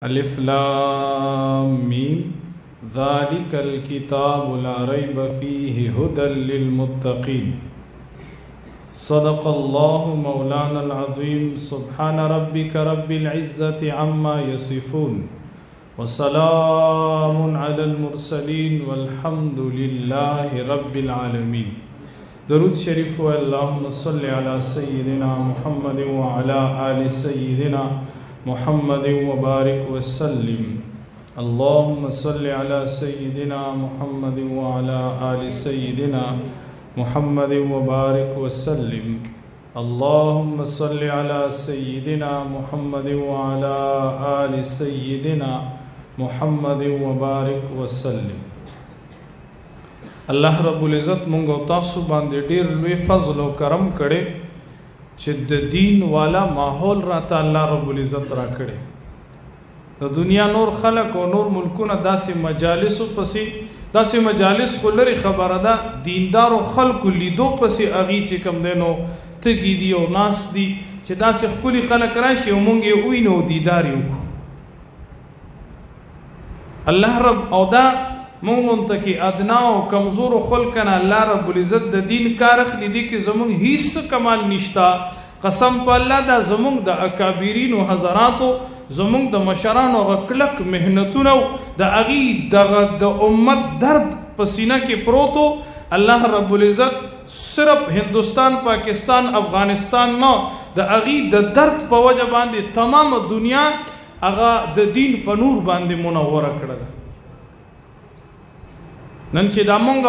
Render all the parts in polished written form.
الف لام میم ذالک الکتاب لا ریب فیہ هدی للمتقین صدق اللہ مولانا العظیم سبحان ربک رب العزت عما یصفون وسلام علی المرسلین والحمد للہ رب العالمین. درود شریف و اللہم صلی علی سیدنا محمد وعلی آل سیدنا محمد وبارک وسلم. اللهم صل على سيدنا محمد وعلى آل سيدنا محمد وبارك وسلم. اللهم صل على سيدنا محمد وعلى آل سيدنا محمد وبارك وسلم. الله رب العزت مونږ او تاسو باندې ډیر لوی فضل او کرم کړي چې د دین والا ماحول راته الله رب العزت را کړي. د دنیا نور خلق او نور ملکونه داسې مجالس پسې داسې مجالس خو لري خبره ده دیندار او خلق لیدو پسې اغي چې کم دینو تګي دی او ناس دی چې داسې خپل خلق راشي او مونږ یې وینو دیدار یو الله رب او دا مونږ ته کې ادنا او کمزور خلق نه الله رب العزت د دین کار اخلي دي کې زمونږ هیڅ کمال نشتا. قسم په الله دا زمونږ د اکابرین او حضراتو زمونږ د مشرانو غکلک مهنتونه د اغي د امت درد پسینه کې پروتو. الله رب العزت صرف هندوستان پاکستان افغانستان نه د اغي د درد په وجه باندې تمام دنیا هغه د دین په نور باندې منوره کړل. نن چې دا مونږ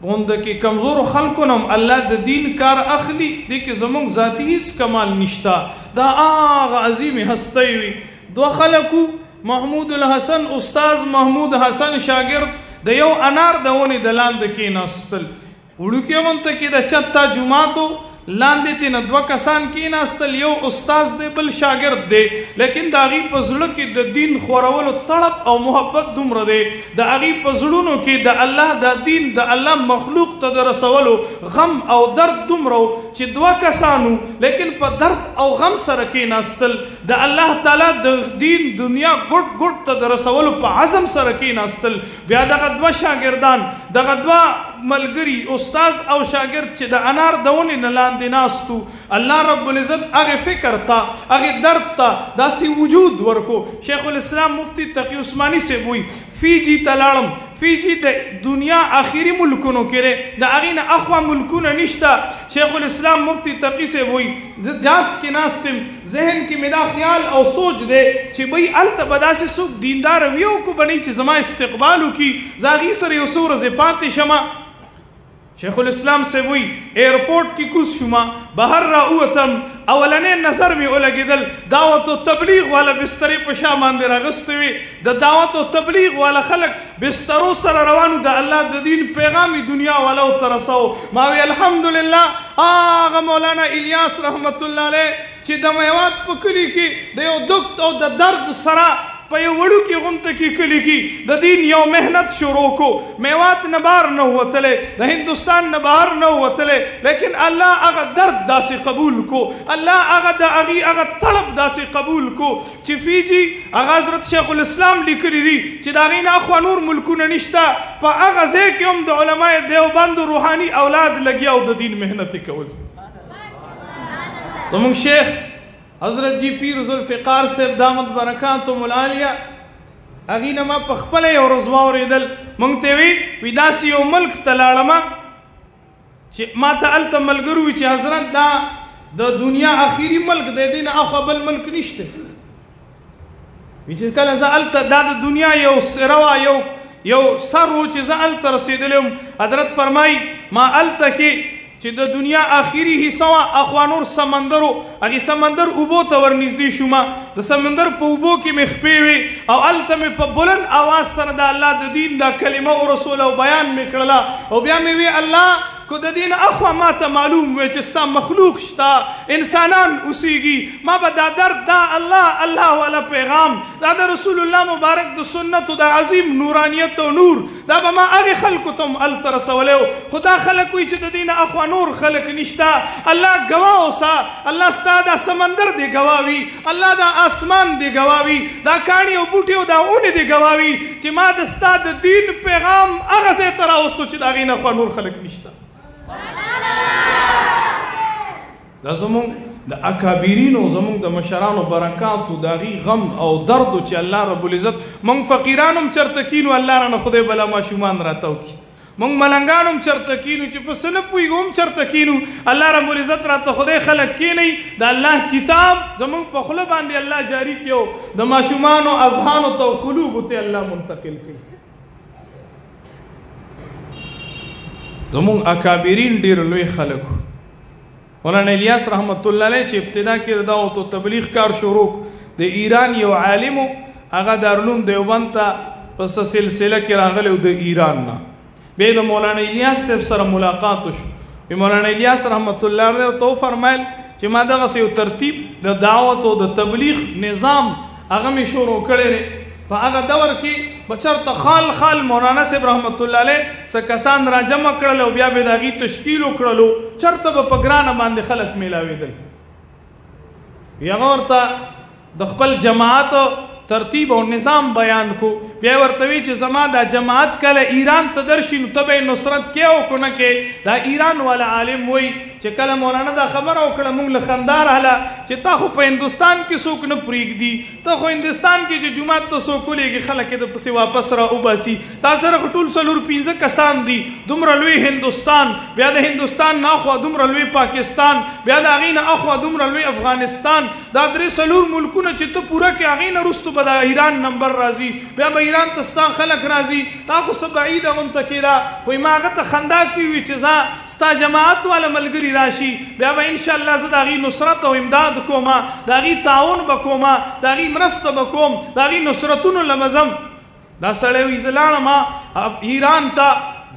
غونډه کې کمزور خلکو نم الله د دین کار اخلي دي کې زمونږ ذاتی هیڅ کمال نشتا. دا هغه عظیم هستی وي دو خلکو محمود الحسن استاد محمود حسن شاگرد د یو انار د ونې د لاندې کې ناستل وړوکې مونته کې د چتا جمعاتو لاندې ته نه دوه کسان کې ناستل یو استاد دی بل شاگرد دی لیکن د هغې په زړه کې د دین خورولو تړپ او محبت دومره دی د هغې په زړونو کې د الله د دین د الله مخلوق ته د رسولو غم او درد دومره چې دوه کسانو لیکن په درد او غم سره کې ناستل د الله تعالی د دین دنیا ګډ ګډ ته د رسولو په عزم سره کې ناستل. بیا دغه دوه شاگردان دغه دوه ملګری استاد او شاگرد چې د انار د ونې نه لاندې ناستو الله رب العزت هغه فکر ته هغه درد ته داسې وجود ورکو. شیخ الاسلام مفتی تقی عثمانی سے وی فیجی تلاړم فیجی د دنیا آخری ملکونو کې د هغې نه اخوا ملکونه نشته. شیخ الاسلام مفتی تقی سے وی جاس کې ناستم ذهن کې مې دا خیال او سوچ دی چې بھئی هلته به داسې څوک دیندار وي او کو بنئ چې زما استقبال وکړي زه هغې سره یو څو ورځې پاتې شمه. شیخ الاسلام سے وی ایرپورٹ کی کوز شما بهر را اوتم اولنې نظر می ولګېدل دعوت و تبلیغ والا بسترې په شا باندې راغستې وي د دعوت و تبلیغ والا خلک بسترو سره روانو د الله د دین پیغامي دنیا والا ته رسو. ما وی الحمدلله هغه مولانا الیاس رحمت الله علیه چې د میوات په کلي کې د یو دکت او د درد سره په یو وړوکي غونډه کې کلي کې د دین یو محنت شروع کو. میوات نه بهر نه وتلی د هندوستان نه بهر نه وتلی لیکن الله هغه درد داسې قبول کو الله هغه د هغې هغه طلب داسې قبول کو چې فیجي هغه حضرت شیخ الاسلام لیکلي دي چې د هغې نه اخوا نور ملکونه نشته په هغه ځای کې هم د علماء دیوبند روحاني اولاد لګیا او د دین محنت کول. زموږ شیخ حضرت جی پیر ذوالفقار صاحب دامت برکاتهم العالیه هغې نه ما په خپله یو ورځ واورېدل مونږ ته وی داسې یو ملک ته لاړمه چې ما ته هلته ملګرو وي چې حضرت دا د دنیا اخري ملک دی دې نه اخوا بل ملک نشته وي چې کله زه هلته دا د دنیا یو سره وه یو سر و چې زه هلته رسېدلی وم حضرت فرمایي ما هلته کې چې د دنیا آخري حصه وه اخوا نور سمندر و هغې سمندر اوبو ته ورنږدې شومه د سمندر په اوبو کې مې خپې وې او هلته مې په بلند آواز سره د الله د دین دا کلمه او رسول او بیان مې کړله او بیا مې وی الله کو د دین اخوا ما ته معلوم وي چې ستا مخلوق شتا انسانان اوسیږي ما به دا درد دا الله والا پیغام دا د رسول الله مبارک د سنت د عظیم نورانیت او نور دا به ما هغه خلکو ته الته رسولیو خدا خلک وي چې د دین اخوا نور خلک نشتا الله گواه اوسه الله ستا دا سمندر دی گواوي الله دا آسمان دی گواوي دا کاڼي او بوټي او دا اونې دی گواوي چې ما د ستا د دین پیغام هغه ځای ته راوستو چې د هغې نه خوا نور خلک نشته دا زمونږ د اکابرینو زمونږ د مشرانو برکاتو د هغې غم او دردو چې الله رب العزت مونږ فقیران هم چېرته کینو الله رانه خدای بلا ماشومان راته وکړي مونږ ملنګان هم چېرته کینو چې په څه نه پوهېږو هم چېرته کینو الله رب العزت راته خدای خلک کینئ د الله کتاب زمونږ په خوله باندې الله جاري کړي د ماشومانو اذهانو ته او قلوبو ته الله منتقل کړي زمونږ اکابرین ډېر لوی خلک مولانا الیاس رحمت الله علیه چې ابتدا کې دا او تبلیغ کار شروع د ایران یو عالمو هغه دارالعلوم دیوبند ته په سلسله کې راغلی د ایران نه بیا د مولانا الیاس صاحب سره ملاقات وشو مولانا الیاس رحمت الله علیه ته وفرمایل چې ما دغسې یو ترتیب د دعوت او د تبلیغ نظام هغه مې شروع کړی دی په هغه دور کې به چېرته خال مولانا صاحب رحمت الله علیه څه کسان را جمع کړل او بیا به د هغې تشکیل وکړلو چېرته به په ګرانه باندې خلک میلاوېدل هغه ورته د خپل جماعت ترتیب او نظام بیان کو بیا ورته وی چې زما دا جماعت کله ایران ته درشي نو ته به نصرت کې او کو نه کې دا ایران والا عالم وی چې کله مولانا دا خبره وکړه موږ له خندا راغله چې تا خو په هندوستان کې څوک نه پرېږدي ته خو هندوستان کې چې جومات ته څوک ولېږي خلک یې د پسې واپس را وباسي تا سره خو ټول څلور پنځه کسان دي دومره لوی هندوستان بیا د هندوستان نه اخوا دومره لوی پاکستان بیا د هغې نه اخوا دومره لوی افغانستان دا درې څلور ملکونه چې ته پوره کې هغې نه وروستو به د ایران نمبر راځي بیا به ایران ته ستا خلک راځي دا خو څه بعیده غونته کېده وایي ما هغه ته خندا کړې وي چې زه ستا جماعت والا ملګري راشي بیا به انشاءالله زه د هغې نصرت او امداد کومه د هغې تعاون به کومه د هغې مرسته به کوم د هغې نصرتونو له به ځم دا سړی وایي زه لاړم ایران ته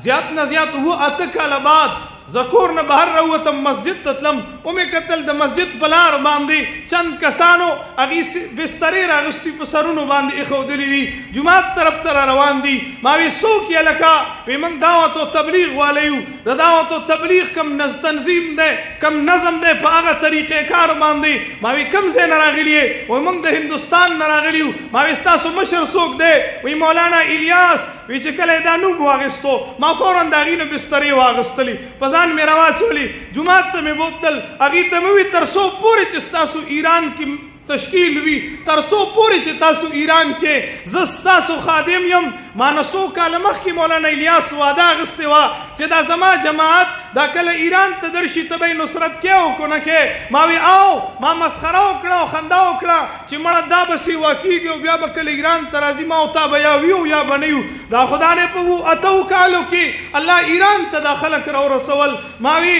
زیات نه زیات 7 کاله بعد زکور نه بهر راووتم مسجد ته تلم ومې کتل د مسجد په لار باندې چند کسانو هغې بسترې راغستي په سرونو باندې ایښودلي دي جومات طرف ته را روان دي ما وی څوک یې لکه وی موږ دعوت او تبلیغ والی یو د دعوت او تبلیغ کم تنظیم دی کم نظم دی په هغه طریقې کار باندې ما وی کوم ځای نه راغلي یې وایي موږ د هندوستان نه راغلي یو ما وی ستاسو مشر څوک دی وی مولانا الیاس وی چې کله یې دا نوم واغېستو ما فورا د هغې نه بسترې واغېستلې ځان مې راواچولي جومات ته مې بوتل هغې ته مې وي تر څو پورې چې ستاسو ایران کې تشکیل وي تر څو پورې چې تاسو ایران کې زه ستاسو خادم یم ما نه څو کاله مخکې مولانا الیاس وعده اخیستې وه چې دا زما جماعت دا کله ایران ته درشي ته به یې نصرت کې او که نه کې ما وی او ما مسخره وکړه او خندا وکړه چې مړه دا به سیوا کېږي او بیا به کله ایران ته راځي ما او تا به یا ویو یا به نه یو دا خدا نه په 8 کالو کې الله ایران ته دا خلک راورسول ما وی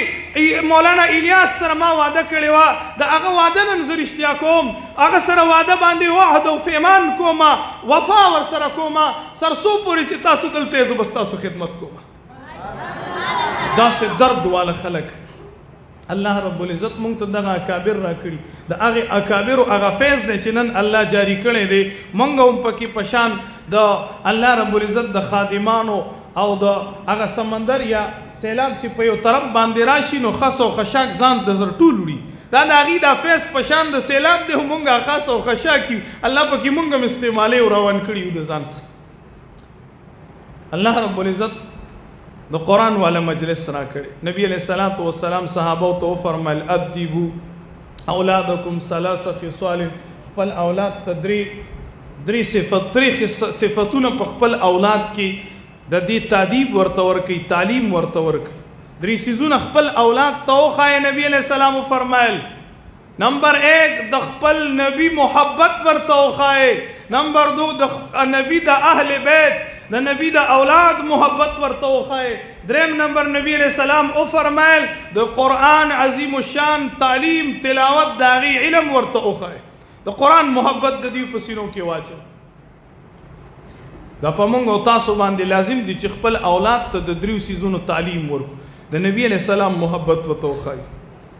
مولانا الیاس سره ما وعده کړې وه د هغه وعده نن زه رښتیا کوم هغه سره وعده باندې وعد او پیمان کومه وفا ورسره کومه تر څو پورې چې تاسو دلته زه به ستاسو خدمت کومه داسې درد والا خلک الله رب العزت مونږ ته دغه اکابر را کړي د هغې اکابرو هغه فیض دی چې نن الله جاري کړی دی مونږ هم پکې په شان د الله رب العزت د خادمانو او د هغه سمندر یا سیلاب چې په یو طرف باندې راشي نو خس او خشاک ځان د زر ټول وړي دا د هغې دا فیض په شان د سیلاب دی مونږ خاص او خشاک یو الله پکې مونږ هم استعمالوي او روان کړي یو د ځان سره الله رب العزت د قرآن والا مجلس را کړي نبی علیہ الصلوۃ والسلام صحابه ته وفرمایل ادبوا اولادکم 3 خصال خپل اولاد ته درې صفتونه په خپل اولاد کې د دې تادیب ورته ورکوي تعلیم ورته ورکوي درې څیزونه خپل اولاد ته وښایه نبی علیہ السلام وفرمایل نمبر 1 د خپل نبی محبت ورته وښایه نمبر 2 د نبی د اهل بیت د نبی د اولاد محبت ورته وښایه دریم نمبر نبی علیہ السلام او فرمایل د قرآن عظیم الشان تعلیم تلاوت د هغې علم ورته وښایه د قرآن محبت د دې په سینو کې واچو دا په موږ او تاسو باندې لازم دي چې خپل اولاد ته د دریو څیزونو تعلیم ورکړو د نبی علیہ السلام محبت وته وخی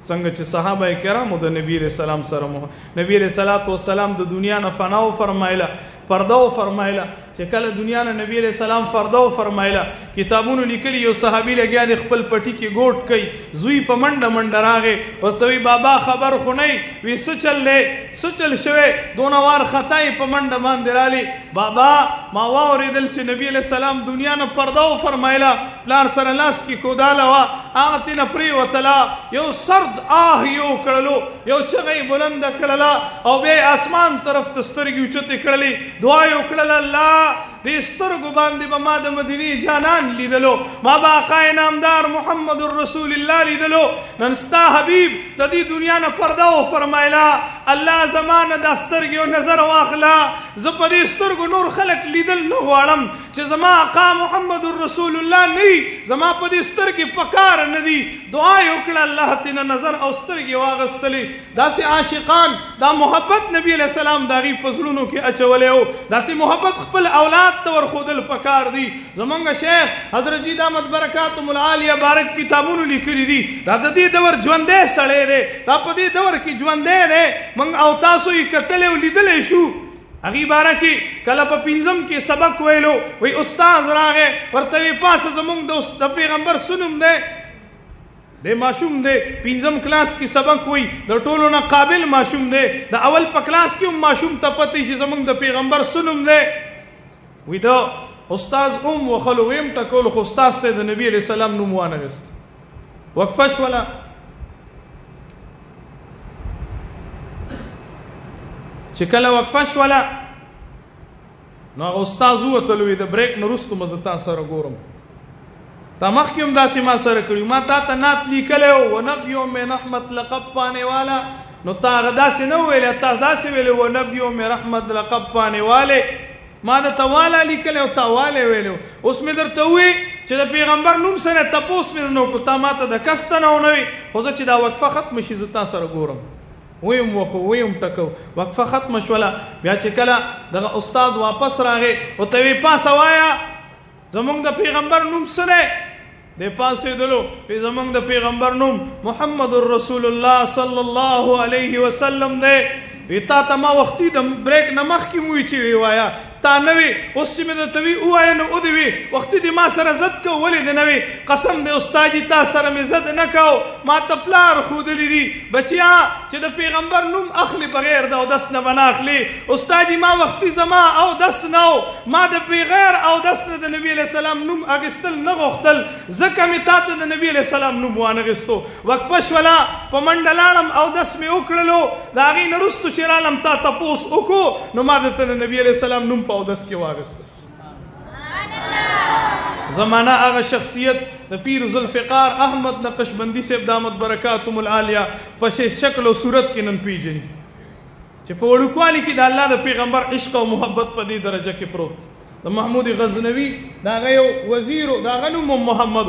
څنګه چې صحابه کرامو د نبی علیہ السلام سره نبی علیہ الصلوۃ والسلام د دنیا نه فنا او فرمایله پرده او فرمایله چې کله دنیا نه نبی علیہ السلام پرده او فرمایله کتابونو لیکلی یو صحابي لګیا د خپل پټی کې ګوټ کوي زوی په منډه منډه راغې ورته وی بابا خبر خو نه وی څه چل شوی دونه وار خطای په منډه باندې رالی بابا ما واوریدل چې نبی علیہ السلام دنیا نه پرده او فرمایله لار سره لاس کې کوداله وا هغه تینا پری وتلا یو سرد یو کړلو یو چغې بلند کړلا او به اسمان طرف ته سترګې اوچتې کړلې دعا یو کړل الله دې سترګو باندې به ما د مدینې جانان لیدلو ما به آقا نامدار محمد رسول الله لیدلو نن ستا حبیب د دې دنیا نه پرده او فرمایلا الله زمانه د سترګې او نظر واخلا زه په دې سترګو نور خلق لیدل نه غواړم چې زما آقا محمد رسول الله نه زما په دې سترګې پکار نه دي دعا یو کړل الله تینا نظر او سترګې واغستلې داسې عاشقان دا محبت نبی علیہ السلام داغي پزړونو کې اچولې او داسې محبت خپل اولاد تور خودل پکار دي زمونږ شیخ حضرت جی دامت برکاتهم العالیه بارک کتابونو لیکلي دي دا د دې دور ژوندې سړی دی دا په دې دور کې ژوندې دی موږ او تاسو یې کتلې او لیدلې شو هغې باره کې کله په پنځم کې سبق ویلو وی استاد راغی ورته وی پاسه زمونږ د پیغمبر سنم دی د ماشوم دی پنځم کلاس کې سبق وی د ټولو نه قابل ماشوم دی د اول په کلاس کې هم ماشوم ته پته شي زمونږ د پیغمبر سنم دی وی دا استاد وخلو ویم ټکول خو استاد ته د نبی علیہ السلام نوم وانغست وقفه شوله چې کله وقفه شوله نو استاد وتلوي د بریک نه وروسته مزه تا سره ګورم تا مخکې هم داسې ما سره کړي ما تا ته نعت لیکلی و نبیو من رحمت لقب پانے والا نو تا هغه داسې نه ویلې تا داسې ویلې و نبیو من رحمت لقب پانے والے ما د توالا لیکلی او تا والی ویلو اوس مې درته ووی چې د پیغمبر نوم سره تپوس مې نه وکړو تا ما ته د کسته نه ونه وي خو زه چې دا وقفه ختمه شي زه تا سره ګورم ویم ټکو وقفه ختمه شوله بیا چې کله دغه استاد واپس راغی ورته وی پاسه وایه زمونږ د پیغمبر نوم څه دی د پاسېدلو وی زمونږ د پیغمبر نوم محمد رسول الله صلی الله علیه وسلم دی وی تا ته ما وختي د بریک نه مخکې مو وي چې وی وایه تا نه وي اوس چې مې درته وي ووایه نو ودې وي وختي دې ما سره زد کو ولې دې نه وي قسم دی استاد جي تا سره مې زد نه کو ما ته پلار ښودلي دي بچیا چې د پیغمبر نوم اخلي بغیر د اودس نه به نه اخلي استاد جي ما وختي زما اودس نه و ما د بغیر اودس نه د نبي علیه السلام نوم اخیستل نه غوښتل ځکه مې تا ته د نبي علیه السلام نوم وانغېستو وقفه شوله په منډه لاړم اودس مې وکړلو د هغې نه وروستو چې رالم تا تپوس وکړو نو ما درته د نبي علیه السلام نوم په اودس کې واغسته زمانہ هغه شخصیت د پیر ذوالفقار احمد نقشبندی صاحب دامت برکاتهم العالیه په شکل او صورت کې نن پیژني چې په وړوکوالي کې د الله د پیغمبر عشق او محبت په دې درجه کې پروت د محمود غزنوي د هغه یو وزیر د هغه نوم محمد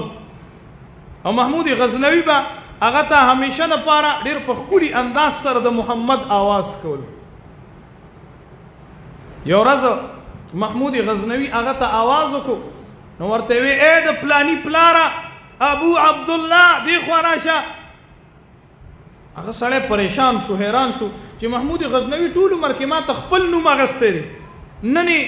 او محمود غزنوي به هغه ته همیشه لپاره ډېر په ښکلي انداز سره د محمد آواز کول یو ورځ محمود غزنوي هغه ته آواز وکړو نو ورته وی اے د پلانی پلاره ابو عبدالله دی خوا راشه هغه سړی پریشان شو حیران شو چې محمود غزنوي ټول عمر کې ما ته خپل نوم اغستی دی ننې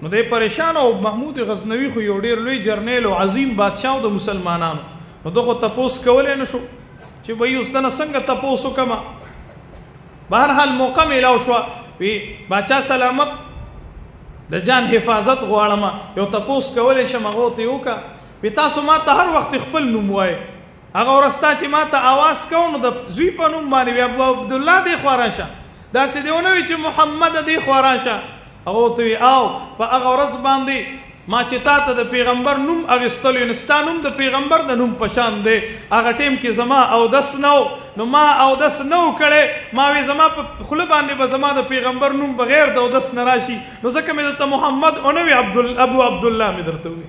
نو دی پریشان او محمود غزنوي خو یو ډېر لوی جرنیل او عظیم بادشاه د مسلمانانو نو دغه تپوس کولی نه شو چې به یې اوس دنه څنګه تپوس وکړمه بهرحال موقع میلاو شوه وی باچا سلامت د جان حفاظت غواړم یو تپوس کولی شم هغه ورته یې وکړه وی تاسو ما ته هر وخت خپل نوم وایئ هغه ورځ تا چې ما ته آواز کوو نو د زوی په نوم باندې وی ابو عبدالله دی خوا راشه داسې دی ونه وي چې محمد دی خوا راشه هغه ورته وی او په هغه ورځ باندې ما چې تا ته د پیغمبر نوم اغستلو یعنې ستا نوم د پیغمبر د نوم په شان دی هغه ټیم کې زما اودس نه و نو ما اودس نه و کړی ما وی زما په خوله باندې به زما د پیغمبر نوم بغیر د اودس نه راشي نو ځکه مې درته محمد ونه وي ابو عبدالله مې درته وي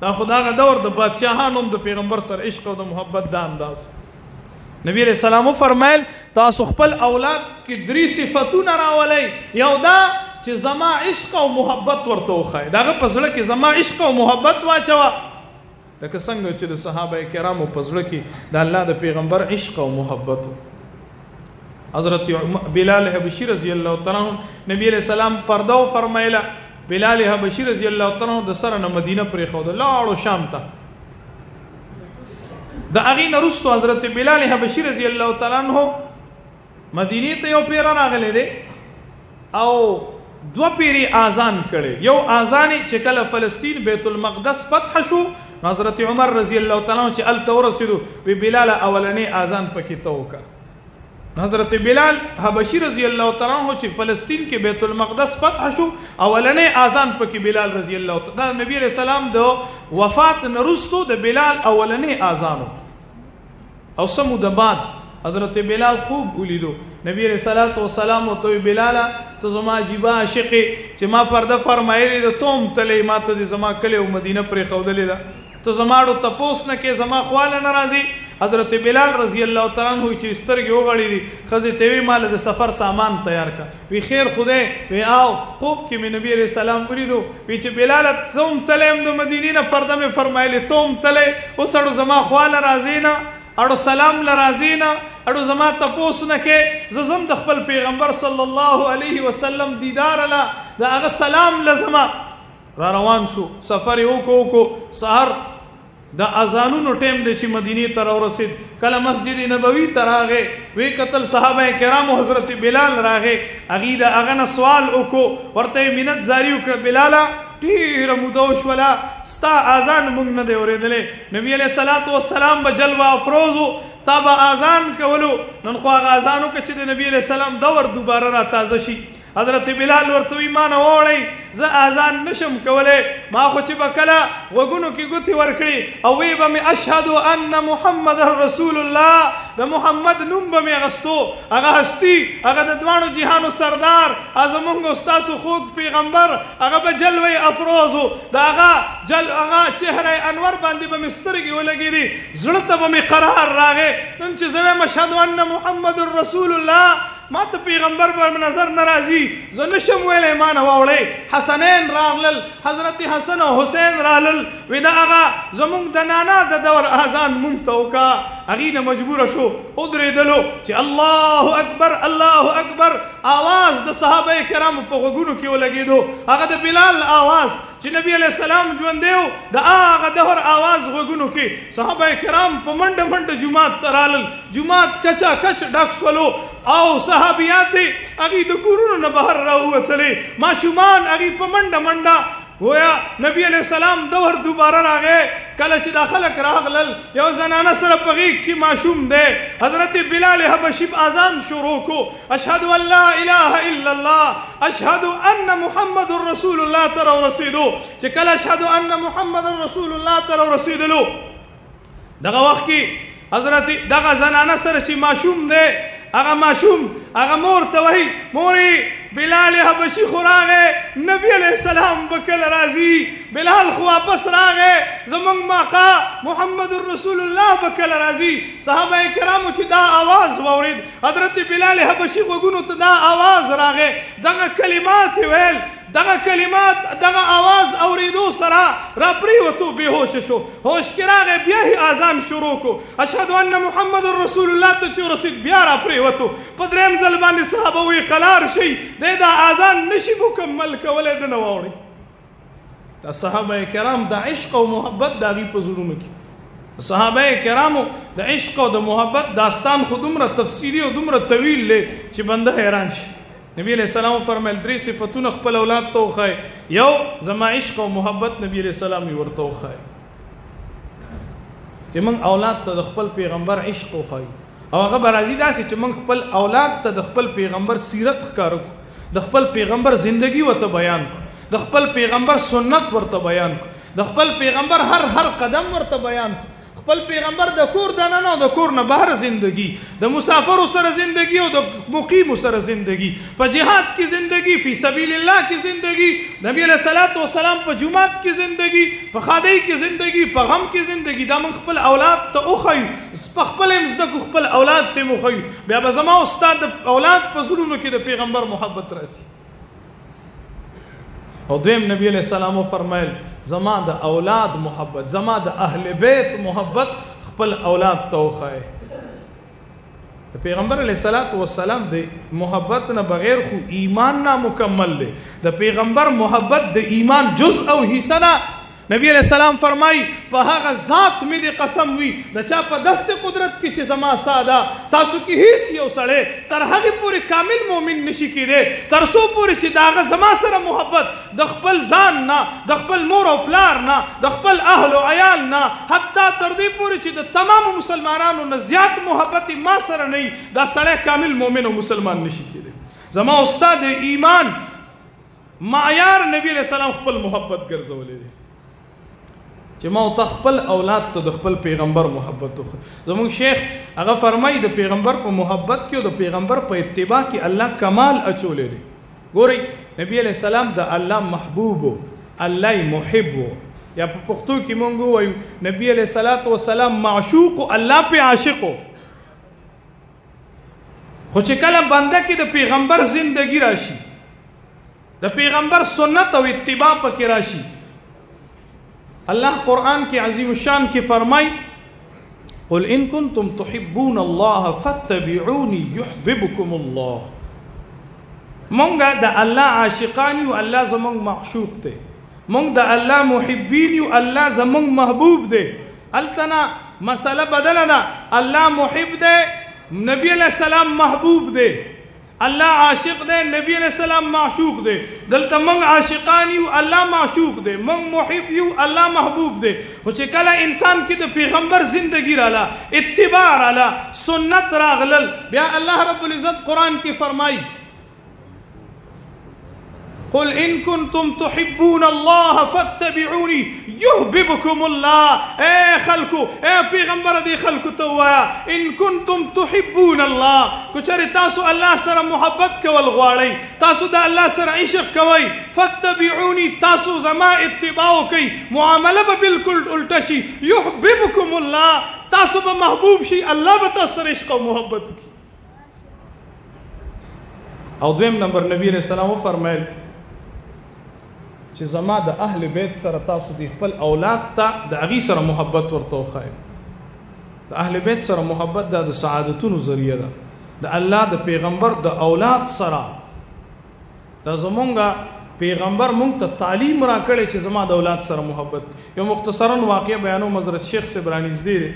دا خو د هغه دور د بادشاهانو هم د پیغمبر سره عشق او د محبت دا انداز نبی علیہ السلام فرمایل تاسو خپل اولاد کې 3 صفتونه راولئ یو دا چې زما عشق او محبت ورته وښایي د هغه په زړه کې زما عشق او محبت واچوه لکه څنګه چې د صحابه کرامو په زړه کې د الله د پیغمبر عشق او محبت. حضرت بلال حبشي رضی الله تعالی عنہ نبی علیہ السلام فردا فرمایله بلال حبشي رضی الله تعالی عنہ د سره نه مدینه پرې خو د لاړو شام ته. د اغه نرستو حضرت بلال حبشي رضی الله تعالی عنہ مدینه ته یو پیر راغلی دی او دو پیری اذان کړي. یو اذان چې کله فلسطین بیت المقدس فتح شو حضرت عمر رضی الله تعالی عنہ چې ال تورسدو وی بلال اولنی اذان پکې توکا. حضرت بلال حبشي رضی الله تعالی عنہ چې فلسطین کې بیت المقدس فتح شو اولنی اذان پکې بلال رضی الله تعالی نبی علیہ السلام د وفات نرستو د بلال اولنی اذان او سمو د بعد حضرت بلال خوب ولیدو. نبی علیہ الصلوۃ والسلام تو بلال تو زما جیبا عاشق چې ما پرده فرمایلی د توم تلې ما ته د زما کله مدینه پرې خودلې ده تو زماړو تپوس نه کې زما خواله ناراضي. حضرت بلال رضی الله تعالی عنہ چې سترګې وغړې دي خزه ته وی مال د سفر سامان تیار کا وی خیر خدای وی آو خوب کې می نبی علیہ السلام ولیدو وی چې بلال زوم تلم د مدینې نه پرده مې فرمایلی توم تلې اوسړو زما خواله راضی نه اړو سلام لرازینا اړو زما تپوس نه کې زم د خپل پیغمبر صلی الله علیه وسلم دیدار لا دا هغه سلام لزما را روان شو. سفر وکړو سحر د اذانونو ټیم دی چې مدینه ته ورسید. کله مسجد نبوي ته راغې وی قتل صحابه کرامو حضرت بلال راغې اغه د اغه سوال وکړو ورته منت جاری وکړه بلالا ډیر مودوش ولا ستا اذان مونږ نه دی اورېدلې. نبی علیہ الصلوۃ والسلام بجلوه افروزو تابع اذان کولو نن خو اذانو کې چې د نبی علیہ السلام دور دوباره را تازه شي. حضرت بلال ورته وی ما نه وړي ز اذان نشم کوله ما خو چې بکلا وګونو کې ګوتی ورکړي او وی به می اشهد ان محمد رسول الله د محمد نوم به می غستو هغه هستی هغه د دوانو جهانو سردار ازمونږ استاد خوږ پیغمبر هغه به جلوه افروزو دا هغه چهره انور باندې به مسترګي ولګيدي زړه ته به می قرار راغې نن چې زما مشهد ان محمد رسول الله ما ته پیغمبر پر نظر ناراضي زه نشم ویلې ما نه واوړې. حسنین راغلل حضرت حسن او حسین راغلل ودا هغه زمونږ د نانا د دور اذان مونږ ته وکا هغه نه مجبور شو ودرېدلو چې الله اکبر الله اکبر आवाज د صحابه کرام په غوګونو کې ولګېدو. هغه د بلال आवाज چې نبی علیہ السلام ژوند دیو د هغه دهر आवाज غوګونو کې صحابه کرام په منډه منډه جمعات ترالل جمعات کچا کچ ډک شولو او صحابيات هغه د کورونو نه بهر راووتلې ماشومان هغه په منډه منډه گویا نبی علیہ السلام دور دوباره راغې کله چې داخله راغلل یو زنانه سره په غیږ کې ماشوم دی. حضرت بلال حبشي اذان شروع کو اشهد ان لا اله الا الله اشهد ان محمد رسول الله تر رسیدو چې کله اشهد ان محمد رسول الله تر رسیدلو دغه وخت کې حضرت دغه زنانه سره چې ماشوم دی هغه ماشوم هغه مور ته وایي موري بلال حبشي خوراغه نبی علیہ السلام بکل راضی بلال خو واپس راغه زمونږ ماقا محمد رسول الله بکل راضی. صحابه کرامو چې دا आवाज وورید حضرت بلال حبشي وګونو ته دا आवाज راغه دغه کلمات ویل دغه کلمات دغه आवाज اوریدو سره را پریوتو بهوش شو هوش کراغه بیا اذان شروع کو اشهد ان محمد رسول الله ته چې رسید بیا را پریوتو په دریم ځل باندې صحابه وی قلار شي دا اذان نشي مکمل کولای د نووري. دا صحابه کرام د عشق او محبت د غي په زړونو کې صحابه کرامو د عشق او د محبت داستان خودمره تفصیلی او دومره طویل لې چې بنده حیران شي. نبی علیہ السلام فرمایل درې صفاتونه خپل اولاد ته وخای یو زما عشق او محبت نبی علیہ السلام ورته وخای چې موږ اولاد ته د خپل پیغمبر عشق وخای او هغه برازي داسې چې موږ خپل اولاد ته د خپل پیغمبر سیرت ښکارو د خپل پیغمبر زندگی ورته بیان کو د خپل پیغمبر سنت ورته بیان کو د خپل پیغمبر هر قدم ورته بیان کو خپل پیغمبر د کور د ننو د کور نه بهر زندگی د مسافر سره زندگی او د مقیم سره زندگی په جهاد کې زندگی فی سبیل الله کې زندگی نبی علیہ الصلوۃ والسلام په جمعات کې زندگی په خادی کې زندگی په غم کې زندگی دا من خپل اولاد ته اوخی خپل مزد خپل اولاد ته مخی بیا به زما استاد اولاد په زړونو کې د پیغمبر محبت راسي. او دویم نبی علیہ السلام فرمایل زما د اولاد محبت، زما د اهل بیت محبت خپل اولاد ته وښایئ. د پیغمبر علیه الصلاۃ والسلام د محبت نه بغیر خو ایمان نامکمل دی. د پیغمبر محبت د ایمان جز او حصہ ده. نبی علیہ السلام فرمای په هغه ذات مې د قسم وي د چا په دست قدرت کې چې زما ساده تاسو کې هیڅ یو سړی تر هغه پورې کامل مؤمن نشي کېدی تر څو پورې چې د هغه زما سره محبت د خپل ځان نه، د خپل مور او پلار نه، د خپل اهل او عیال نه، حتی تر دې پورې چې د تمامو مسلمانانو نه زیات محبت ما سره نه وي، دا سړی کامل مؤمن او مسلمان نشي کېدی. زما استاد ایمان معیار نبی علیہ السلام خپل محبت ګرځولی دی چې ما ته خپل اولاد ته د خپل پیغمبر محبت وکړي. زموږ شیخ هغه فرمایي د پیغمبر په محبت کې او د پیغمبر په اتباع کې الله کمال اچولی دی. ګورئ نبی علیہ السلام د الله محبوب و، الله محب و، یا په پښتو کې مونږ وایو نبی علیہ الصلوۃ والسلام معشوق و، الله په عاشق و. خو چې کله بنده کې د پیغمبر زندگی راشي، د پیغمبر سنت او اتباع پکې راشي، اللہ قرآن کے عظیم الشان کی فرمائی قل ان کنتم تحبون اللہ فاتبعونی یحببکم اللہ. مونگا دا اللہ عاشقانی و اللہ زمونگ معشوق دے، مونگ دا اللہ محبینی و اللہ زمونگ محبوب دے. التنا مسئلہ بدل دا، اللہ محب دے، نبی علیہ السلام محبوب دے. اللہ عاشق دے، نبی علیہ السلام معشوق دے. دلتا منگ عاشقان یو اللہ معشوق دے، منگ محب یو اللہ محبوب دے. خوچے کلا انسان کی دا پیغمبر زندگی رالا، اتباع رالا، سنت راغلل، بیا اللہ رب العزت قرآن کی فرمائی قل ان کنتم تحبون اللہ فاتبعونی یحببکم اللہ. اے خلقو، اے پیغمبر دی خلقو توایا ان کنتم تحبون اللہ، کچھر تاسو اللہ سر محبت کول غواړی، تاسو دا اللہ سر عشق کوئی، فاتبعونی تاسو زما اتباعو کئی، معاملہ با بالکل الٹشی، یحببکم اللہ تاسو با محبوب شی، اللہ با تاثر عشق و محبت کی. او دویم نمبر نبی علیہ السلام فرمائل چې زما د اهل بیت سره تاسو د خپل اولاد ته د هغې سره محبت ورته وښایئ. د اهل بیت سره محبت دا د سعادتونو ذریعه ده. د الله د پیغمبر د اولاد سره دا زمونږ پیغمبر مونږ ته تعلیم را کړی چې زما د اولاد سره محبت. یو مختصرا واقع بیانو حضرت شیخ صاحب رانږدې دی.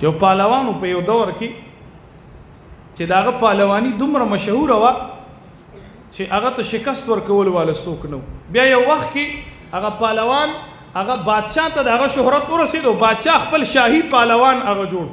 یو پهلوانو په یو دور کې چې د هغه پهلواني دومره مشهوره وه چې هغه ته شکست ورکول والا څوک نه. بیا یو وخت کې هغه پهلوان هغه بادشاه ته د هغه شهرت ورسېد او بادشاه خپل شاهي پهلوان هغه جوړ.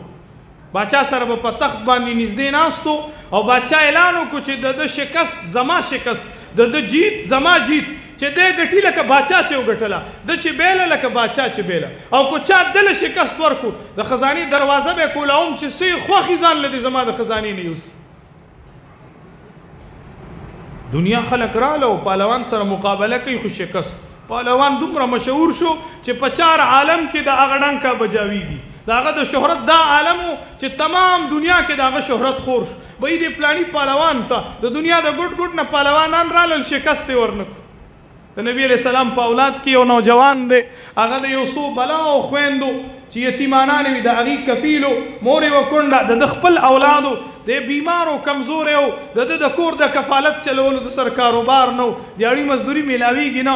بادشاه سره به په تخت باندې نږدې ناستو او بادشاه اعلان وکړو چې د ده شکست زما شکست، د ده جیت زما جیت، چې دی ګټي لکه بادشاه چې وګټله، ده چې بیله لکه بادشاه چې بیله. او که چا دله شکست ورکړو د خزانې دروازه به یې کولوم چې څه خوښي ځان له دې زما د خزانې نه یوسي. دنیا خلق راله او پهلوان سره مقابله کوي خو شکست. پهلوان دومره مشهور شو چې په 4 عالم کې د هغه ډنکه بجاویږي. د هغه د شهرت دا عالم و چې تمام دنیا کې د هغه شهرت خور شو. به دې پلاني پهلوان ته د دنیا د ګوټ ګوټ نه پهلوانان رالل، شکست یې ورنکړو. د نبی علیہ السلام په اولاد کې یو نوجوان دی، هغه د یو څو بلا او خویندو چې یتیمانان وي د هغې کفیلو، مور یې وکونډه، د خپل اولادو د بیمار او کمزور او د کور د کفالت چلولو د سر کاروبار نو، دیاړي مزدوري میلاویږي نه،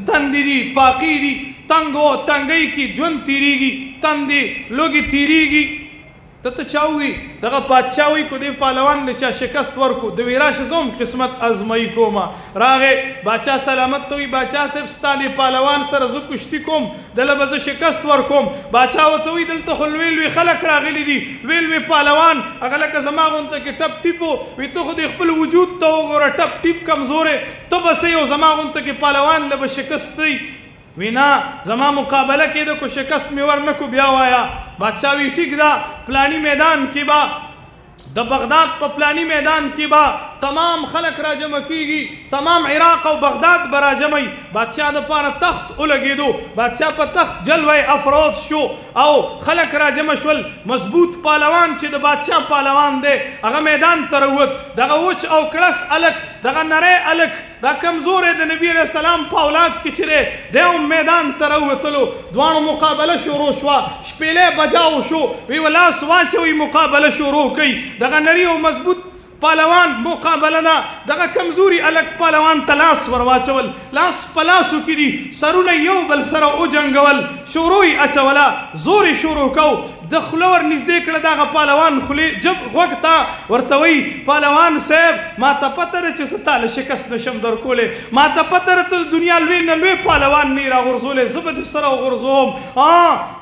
تندې دي، پاقي دي، تنګ و تنګۍ کې ژوند تیریږي، تندې لوږې تیریږي. ته چاوي دغه پادشاه وي کو دې پهلوان د چا شکست ورکو، د وی راشه زوم قسمت ازمایي کومه. راغې باچا سلامت ته وي باچا صاحب ستا د پهلوان سره زه کشتي کوم، دله به زه شکست ورکوم. باچا ورته وي دلته خو لوی لوی خلک راغلي دي، لوی لوی پهلوان، هغه لکه زما غونته کې ټپ ټیپ وي، ته خو د خپل وجود ته وګوره ټپ ټیپ کمزورې، ته به څه یو زما غونته کې پهلوان له به شکست دی. وینا زما مقابله کې د کو شکست می ور نکو. بیا وایا بادشاہ وی ټیک دا پلانی میدان کې با د بغداد په پلانی میدان کې با تمام خلک را جمع کیږي، تمام عراق او بغداد به را جمعي. بادشاه د پاره تخت ولګېدو، بادشاه په تخت جلوه افروز شو او خلک را جمع شول. مضبوط پهلوان چې د بادشاه پهلوان دی هغه میدان ته راووت. دغه وچ او کړس الک، دغه نری الک، دا کمزور د نبی علیہ السلام په اولاد کې چې دی د هم میدان ته راوتلو. دواړو مقابله شروع شوه، شپېلې بجاو شو، وی ولاس واچوي مقابله شروع کوي. دغه نری او مضبوط پهلوان مقابله ده، دغه کمزوري الک پهلوان ته لاس ور واچول. لاس په لاسو کې دي، سرونه یو بل سره وجنګول، شروع یې اچوله، زور یې شروع کو. د خوله ور نږدې کړه دغه پهلوان خولې جب غوږ ته، ورته وایي پهلوان صاحب ما ته پته ده چې زه تاله شکست نشم درکولی، ما ته پته ده ته د دنیا لوی نه لوی پهلوان نه راغورځولی، زه به دې سره وغورځوم.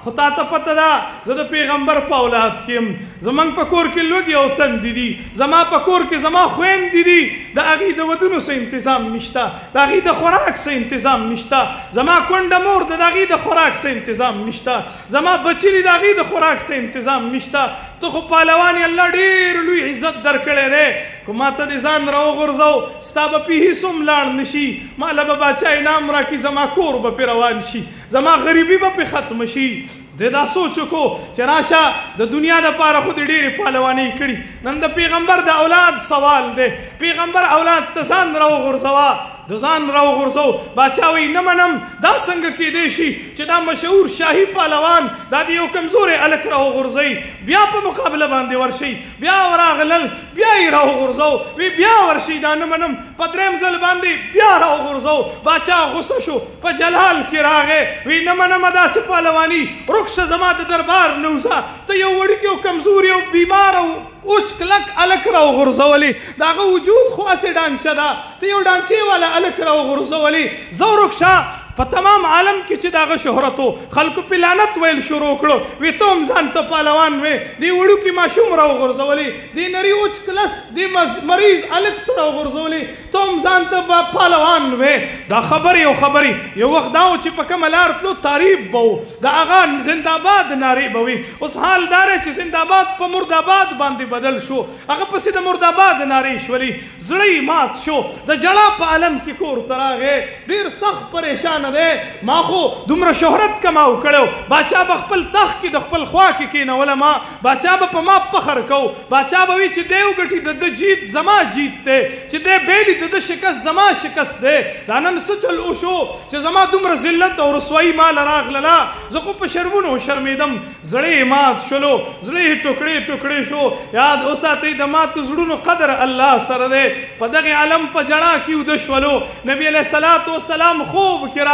خو تا ته پته ده زه د پیغمبر په اولاد کې یم، زموږ په کور کې لوږې او تندې دي، زما په کور کې زما خویندې دي، د هغې د ودونو څه انتظام نشته، د هغې د خوراک څه انتظام نشته، زما کونډه مور د هغې د خوراک څه انتظام نشته، زما بچي دي د هغې د خوراک څه انتظام نشته. ته خو پهلوان یې الله ډېر لوی عزت درکړی دی، خو ما ته دې ځان راوغورځو، ستا به پې هېڅ هم لاړ نه شي، ماله به باچا انعام راکړي، زما کور به پرې روان شي، زما غریبي به پرې ختمه شي. د دا سوچ وکړو چې راشه د دنیا دپاره خو دې ډېرې پهلوانۍ کړي، نن د پیغمبر د اولاد سوال دی، پیغمبر اولاد ته ځان راوغورځوه، د ځان راوغورځو. باچا وایي نه منم، دا څنګه کیدی شي چې دا مشهور شاهي پهلوان دا د یو کمزوری الک راوغورځوي، بیا په مقابله باندې ورشي، بیا ورغلل، بیا یې راوغورځو، وی بیا ورشي، دا نه منم، په درېیم ځل باندې بیا راوغورځو. باچا غصه شو، په جلال کې راغی، وی نه منم داسې پهلواني، رخصه زما د دربار نه وځه، ته یو وړوکی او کمزوری او بیمار او اوچ کلک الک راوغورځولې، د هغه وجود خو هسې ډانچه ده، ته یو ډانچې والا الک راوغورځولې، ځه ورکشه. په تمام عالم کې چې دغه شهرت و، خلکو پې لعنت ویل شروع کړو، وی ته هم ځان ته پهلوان وې، دې وړوکي ماشوم راوغورځولې، دې نري اوچ کلس دې مریض الک ته راوغورځولې، ته هم ځان ته پهلوان وې. دا خبرې او خبرې. یو وخت دا و چې په کومه لار تلو تعریب به و، د هغه زنده‌باد نارې به وي. اوس حال دا دی چې زنده‌باد په مردآباد باندې بدل شو، هغه پسې د مردآباد نارې شولې، زړه یې مات شو، د جړا په عالم کې کور ته راغی، ډېر سخت پریشان دی. ما خو دومره شهرت کماو کړو، باچا به خپل تخت کې د خپل خوا کې کېنوله، ما باچا به په ما فخر کو، باچا به وي چې دی وګټي د ده جیت زما جیت دی، چې دی بیلي د ده شکست زما شکست دی. دا نن څه چل وشو چې زما دومره ذلت او رسوایي ماله راغلله، زه خو په شرمونو شرمېدم، زړه یې مات شلو، زړه یې ټوکړې ټوکړې شو. یاد وساتئ د ماتو زړونو قدر الله سره دی. په دغې عالم په جړا کې وده شولو، نبي علیه الصلاة والسلام خوب کې راغی،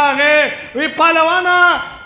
وی پهلوانا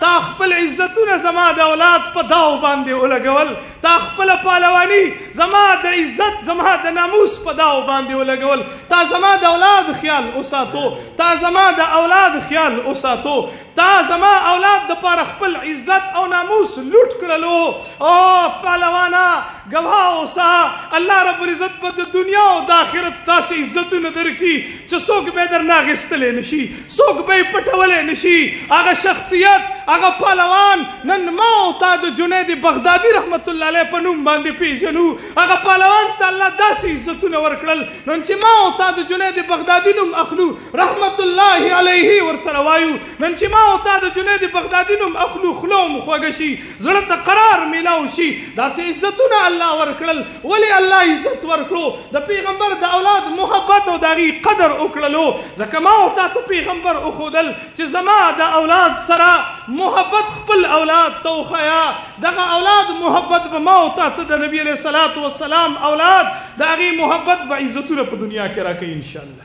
تا خپل عزتونه زما د اولاد په داو باندې ولګول، تا خپل پهلواني زما د عزت زما د ناموس په داو باندې ولګول، تا زما د اولاد خیال وساتو، تا زما د اولاد خیال وساتو، تا زما اولاد دپاره خپل عزت او ناموس لوټ کړلو. او پهلوانا گواه اوسه، الله رب العزت به د دنیا او د آخرت داسې عزتونه درکړي چې څوک به یې درنه اخیستلی نشي، څوک به یې پټولی نشي. هغه شخصیت، هغه پهلوان نن ما او تا د جنید بغدادي رحمت الله علیه په نوم باندې پیژنو، هغه پهلوان ته الله داسې عزتونه ورکړل، نن چې ما او تا د جنید بغدادي نوم اخلو، رحمت الله علیه ورسره وایو، نن چې ما او تا د جنید بغدادي نوم اخلو، خلو مو خوږه شي، زړه ته قرار میلاو شي. داسې عزتونه الله ورکړل. ولې الله عزت ورکړو؟ د پیغمبر د اولاد محبت او د هغې قدر وکړلو، ځکه ما او تا ته پیغمبر وښودل چې زما د اولاد سره محبت خپل اولاد ته وښیه، دغه اولاد محبت به ما او تا ته د نبي علیه الصلاة والسلام اولاد د هغې محبت به عزتونه په دنیا کې راکوي انشاءالله.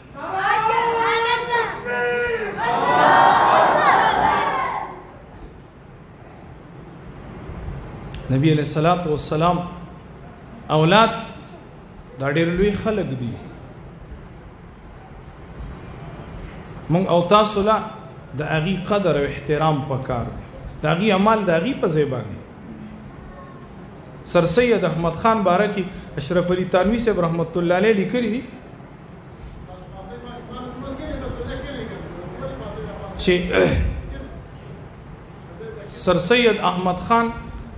نبی علیہ الصلوۃ والسلام اولاد دا ډېر لوی خلک دي، مونږ او تاسو له د هغې قدر او احترام پکار دی، د هغې عمل د هغې په ځای باندې. سر سید احمد خان باره کې اشرف علي تانوي صاحب رحمت الله علیه لیکلي دي چې سر سید احمد خان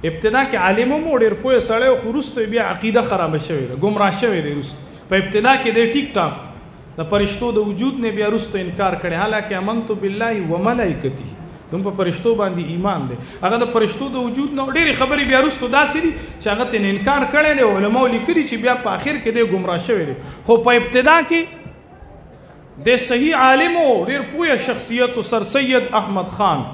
ابتدا کې عالم مو ډېر پوه سړی او خروستو بیا عقیده خراب شوی ده گمراه شوی دی رست په ابتدا کې دی ټیک ټاک د فرشتو د وجود نه بیا رستو انکار کړي حالکه امنت بالله وملائکته دوم په فرشتو باندې ایمان دی هغه د فرشتو د وجود نه ډېری خبرې بیا رستو داسې دي چې هغه ته انکار کړي دی علماء لیکلي چې بیا په اخر کې دی گمراه شوی دی خو په ابتدا کې د صحیح عالم او ډېر پوه شخصیت سر سید احمد خان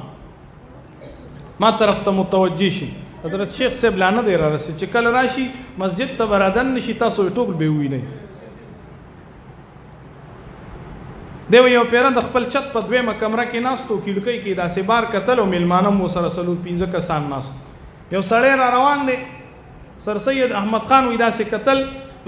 ما طرف ته متوجه شي حضرت شیخ صاحب لانه دی را رسي چې کله راشي مسجد ته برادن نشي تاسو ټول به وي نه دی یو پیران د خپل چت په دویمه کمره کې ناستو کیلکې کې داسې بار قتل او ملمانه مو سره سلو 15 کسان ناست یو سړی را روان دی سر سید احمد خان وې داسې قتل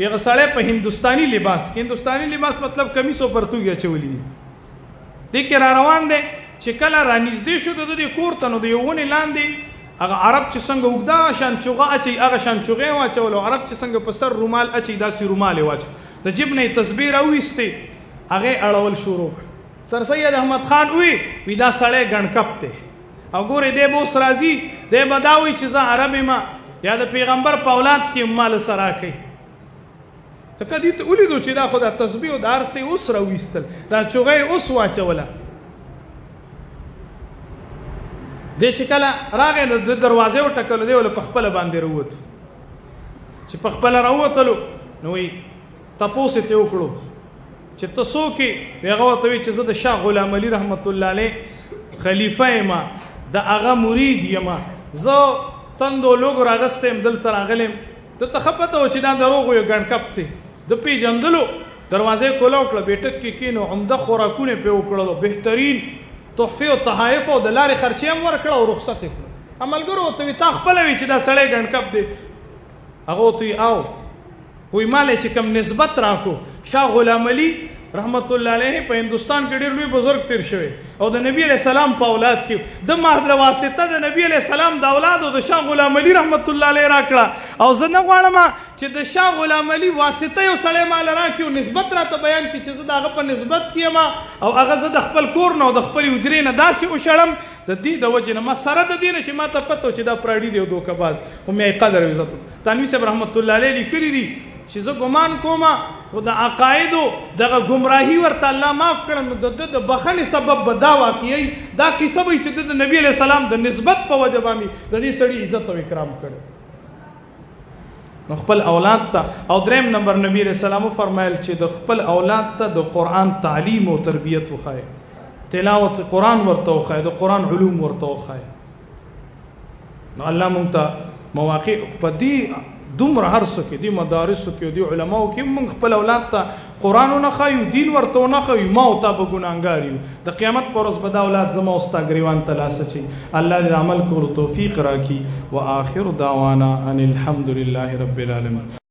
یو سړی په هندستاني لباس کې هندستاني لباس مطلب کمیس او پرتوګي چولې دي کې را روان دی چې کله را نږدې شو د دې کور ته نو د یوونی لاندې هغه عرب چې څنګه وګدا شان چوغه اچي هغه شان چوغه واچول عرب چې څنګه په سر رومال اچي داسې رومال واچو د جیب نه تصویر اويسته هغه اړول شروع سر سید احمد خان وی دا سړی ګڼکپ ته او ګوره دې بوس راځي دې بداوي چې زه عرب ما یا د پیغمبر په اولاد کې مال سره کوي ته کدی ته ولیدو چې دا خدای تسبیح او دار سي اوس راويستل دا چوغه اوس واچوله د چې کله راغی د دروازې وټکلو دی ول په خپل باندې وروت چې په خپل راوتلو نو وی تاسو ته وکړو چې تاسو کې هغه ته وی چې زه د شاه غلام علي رحمت الله علیه خلیفہ ما د هغه مرید یم زه تندو لوګ راغستم دل تر غلم ته تخپته و چې دا دروغ یو ګڼکپ ته د پیجندلو دروازې کولاو کړه بیٹک کې کینو عمده خوراکونه په وکړلو بهترین تحفه او تحائف او د لارې خرچې هم ورکړه او رخصت کړه عملګرو ته تا خپل وی چې دا سړی ګڼکپ دی هغه ته او وی مال چې کم نسبت راکو شاه غلام علي رحمت الله علیه په هندستان کې ډېر لوی بزرګ تیر شوی او د نبی علیہ السلام په اولاد کې د مهد واسطه د نبی علیہ السلام د اولاد او د شاه غلام علي رحمت الله علیه راکړه او زه نه غواړم چې د شاه غلام علي واسطه یو سړی مال راکړي او نسبت راته بیان کړي چې زه دغه په نسبت کې او هغه زه د خپل کور نه او د خپل حجرې نه داسې وشړم د دې د وجه نه ما سره د دې نه چې ما ته پته چې دا پراډي دی او دوکباز خو مې قدر عزت تنوي صاحب رحمت الله علیه لیکلي دي چې زه ګمان کوم خو د عقایدو دغه گمراهي ورته الله معاف کړم د بخښنې سبب به دا واقعي دا کیسه وي چې د نبی علیہ السلام د نسبت په وجه باندې د دې سړي عزت او اکرام کړ نو خپل اولاد ته او دریم نمبر نبی علیہ السلام فرمایل چې د خپل اولاد ته د قرآن تعلیم او تربیت وخایي تلاوت قرآن ورته وخایي د قرآن علوم ورته وخایي نو الله مونږ ته مواقع په دې دومره هر څه کې دي مدارسو کې دي علماو کې موږ خپل اولاد ته قرآن نه خایو دین ورته نه خایو ما او تا به ګناهګار یو د قیامت پر ورځ به دا اولاد زما او ستا ګریوان ته لاس اچي الله دې عمل کولو توفیق راکړي واخر دعوانا ان الحمد لله رب العالمین.